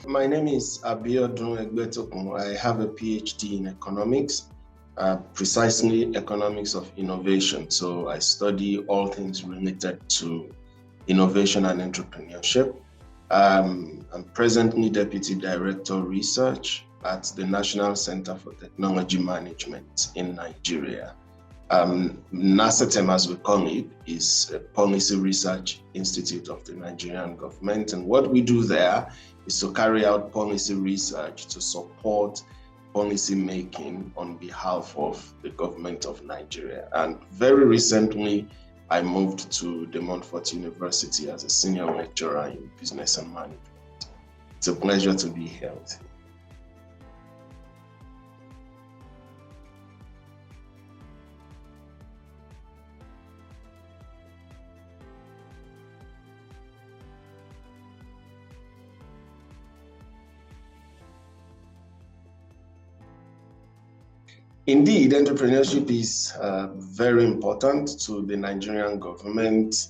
My name is Abiodun Egbetokun. I have a PhD in economics, precisely economics of innovation. So I study all things related to innovation and entrepreneurship. I'm presently Deputy Director of Research at the National Center for Technology Management in Nigeria. NACETEM, as we call it, is a policy research institute of the Nigerian government. And what we do there is to carry out policy research to support policy making on behalf of the government of Nigeria. And very recently, I moved to De Montfort University as a senior lecturer in business and management. It's a pleasure to be here with you. Indeed, entrepreneurship is very important to the Nigerian government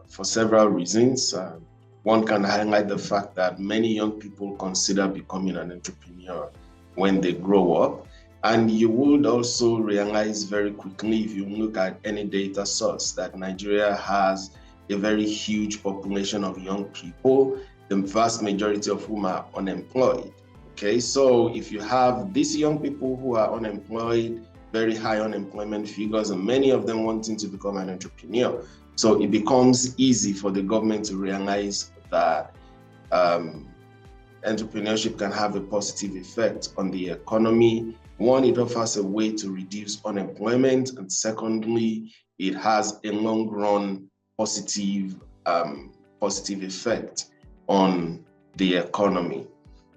for several reasons. One can highlight the fact that many young people consider becoming an entrepreneur when they grow up. And you would also realize very quickly, if you look at any data source, that Nigeria has a very huge population of young people, the vast majority of whom are unemployed. Okay, so if you have these young people who are unemployed, very high unemployment figures, and many of them wanting to become an entrepreneur, so it becomes easy for the government to realize that entrepreneurship can have a positive effect on the economy. One, it offers a way to reduce unemployment, and secondly, it has a long-run positive effect on the economy.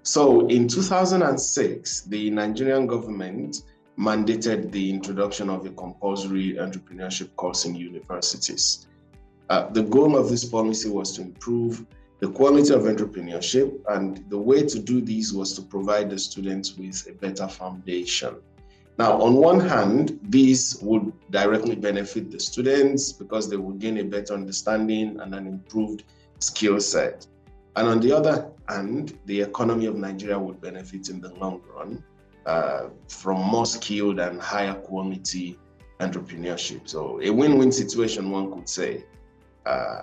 So in 2006, the Nigerian government mandated the introduction of a compulsory entrepreneurship course in universities. The goal of this policy was to improve the quality of entrepreneurship, and the way to do this was to provide the students with a better foundation. Now, on one hand, this would directly benefit the students because they would gain a better understanding and an improved skill set. And on the other hand, the economy of Nigeria would benefit in the long run from more skilled and higher quality entrepreneurship. So a win-win situation, one could say.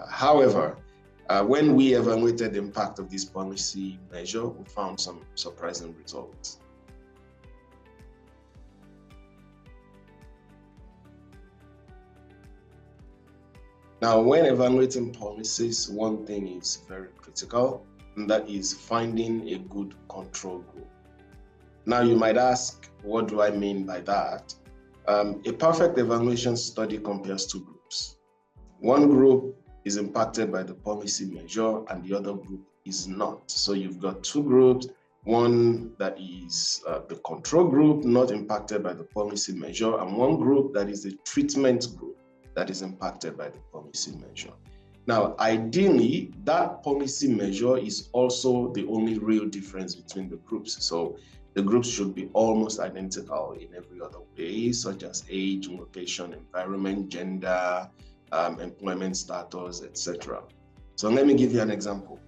However, when we evaluated the impact of this policy measure, we found some surprising results. Now, when evaluating policies, one thing is very critical, and that is finding a good control group. Now, you might ask, what do I mean by that? A perfect evaluation study compares two groups. One group is impacted by the policy measure, and the other group is not. So you've got two groups, one that is the control group, not impacted by the policy measure, and one group that is the treatment group, that is impacted by the policy measure. Now, ideally, that policy measure is also the only real difference between the groups. So the groups should be almost identical in every other way, such as age, location, environment, gender, employment status, etc. So let me give you an example.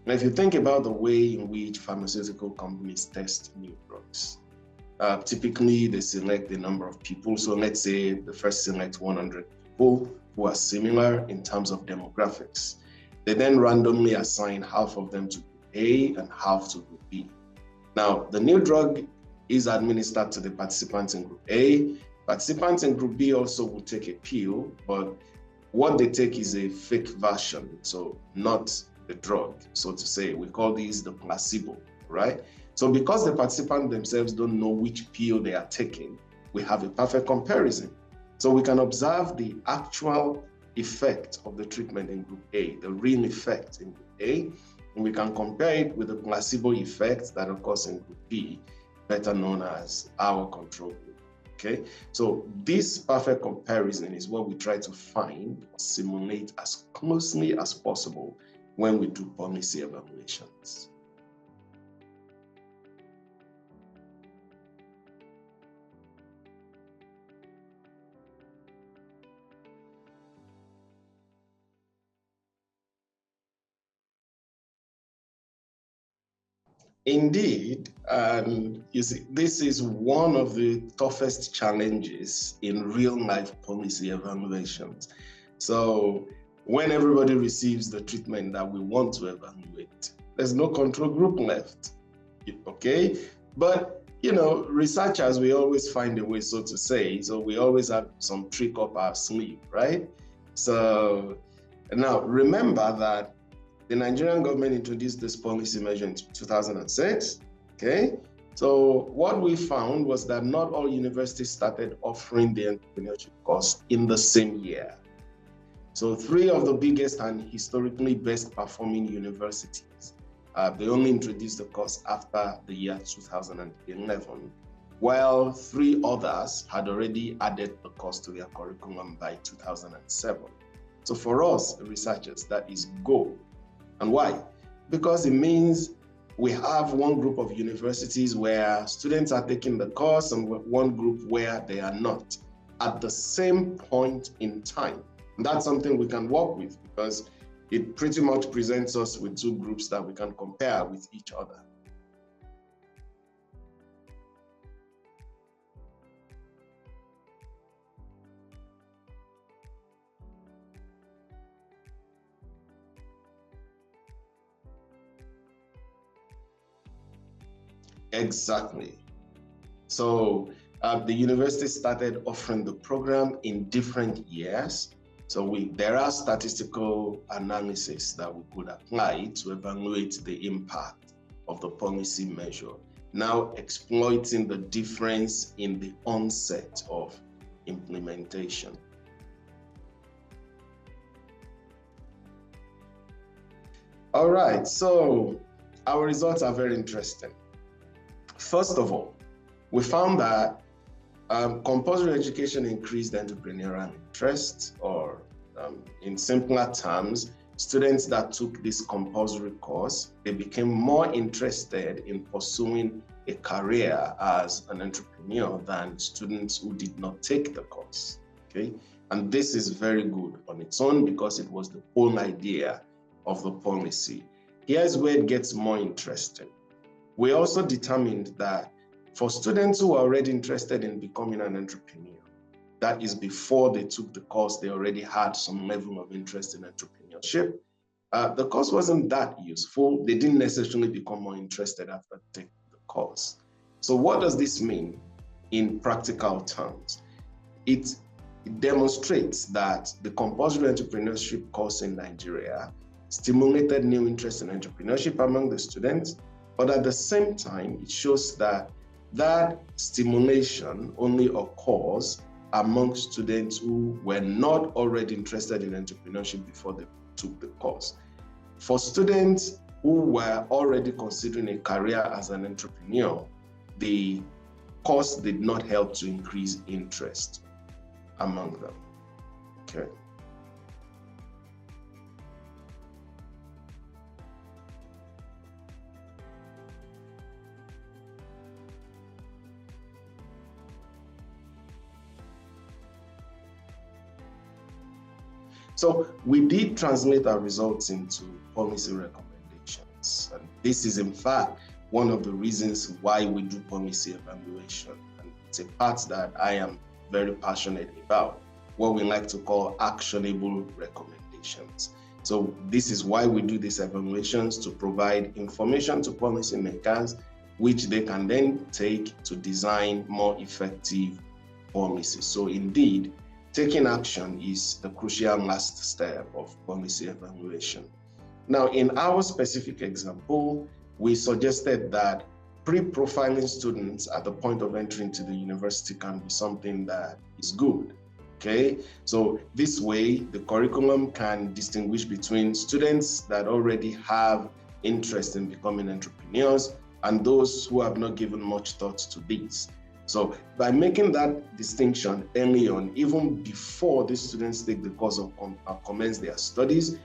Now, if you think about the way in which pharmaceutical companies test new drugs, typically they select a number of people. So let's say they first select 100 people who are similar in terms of demographics. They then randomly assign half of them to group A and half to group B. Now, the new drug is administered to the participants in group A. Participants in group B also will take a pill, but what they take is a fake version, so not the drug, so to say. We call these the placebo, right? So because the participants themselves don't know which pill they are taking, we have a perfect comparison. So we can observe the actual effect of the treatment in group A, the real effect in group A, and we can compare it with the placebo effect that occurs in group B, better known as our control group. Okay, so this perfect comparison is what we try to find or simulate as closely as possible when we do policy evaluations. Indeed, and you see, this is one of the toughest challenges in real-life policy evaluations. So when everybody receives the treatment that we want to evaluate, there's no control group left, okay? But, researchers, we always find a way, so to say. So we always have some trick up our sleeve, right? So now remember that the Nigerian government introduced this policy measure in 2006, okay? So what we found was that not all universities started offering the entrepreneurship course in the same year. So 3 of the biggest and historically best performing universities, they only introduced the course after the year 2011, while 3 others had already added the course to their curriculum by 2007. So for us, researchers, that is go. And why? Because it means we have one group of universities where students are taking the course and one group where they are not at the same point in time. And that's something we can work with because it pretty much presents us with 2 groups that we can compare with each other. Exactly. So the university started offering the program in different years. So there are statistical analysis that we could apply to evaluate the impact of the policy measure, now exploiting the difference in the onset of implementation. All right, so our results are very interesting. First of all, we found that compulsory education increased entrepreneurial interest, or in simpler terms, students that took this compulsory course, they became more interested in pursuing a career as an entrepreneur than students who did not take the course, okay? And this is very good on its own because it was the whole idea of the policy. Here's where it gets more interesting. We also determined that for students who are already interested in becoming an entrepreneur, that is before they took the course, they already had some level of interest in entrepreneurship. The course wasn't that useful. They didn't necessarily become more interested after taking the course. So what does this mean in practical terms? It demonstrates that the compulsory entrepreneurship course in Nigeria stimulated new interest in entrepreneurship among the students, but at the same time, it shows that that stimulation only occurs among students who were not already interested in entrepreneurship before they took the course. For students who were already considering a career as an entrepreneur, the course did not help to increase interest among them. Okay. So we did translate our results into policy recommendations. And this is in fact one of the reasons why we do policy evaluation. And it's a part that I am very passionate about, what we like to call actionable recommendations. So this is why we do these evaluations, to provide information to policymakers, which they can then take to design more effective policies. So indeed, taking action is the crucial last step of policy evaluation. Now, in our specific example, we suggested that pre-profiling students at the point of entry into the university can be something that is good, okay? So this way, the curriculum can distinguish between students that already have interest in becoming entrepreneurs and those who have not given much thought to this. So by making that distinction early on, even before the students take the course or commence their studies,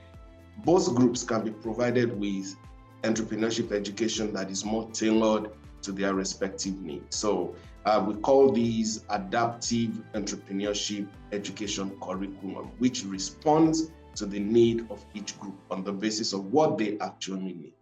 both groups can be provided with entrepreneurship education that is more tailored to their respective needs. So we call these adaptive entrepreneurship education curriculum, which responds to the need of each group on the basis of what they actually need.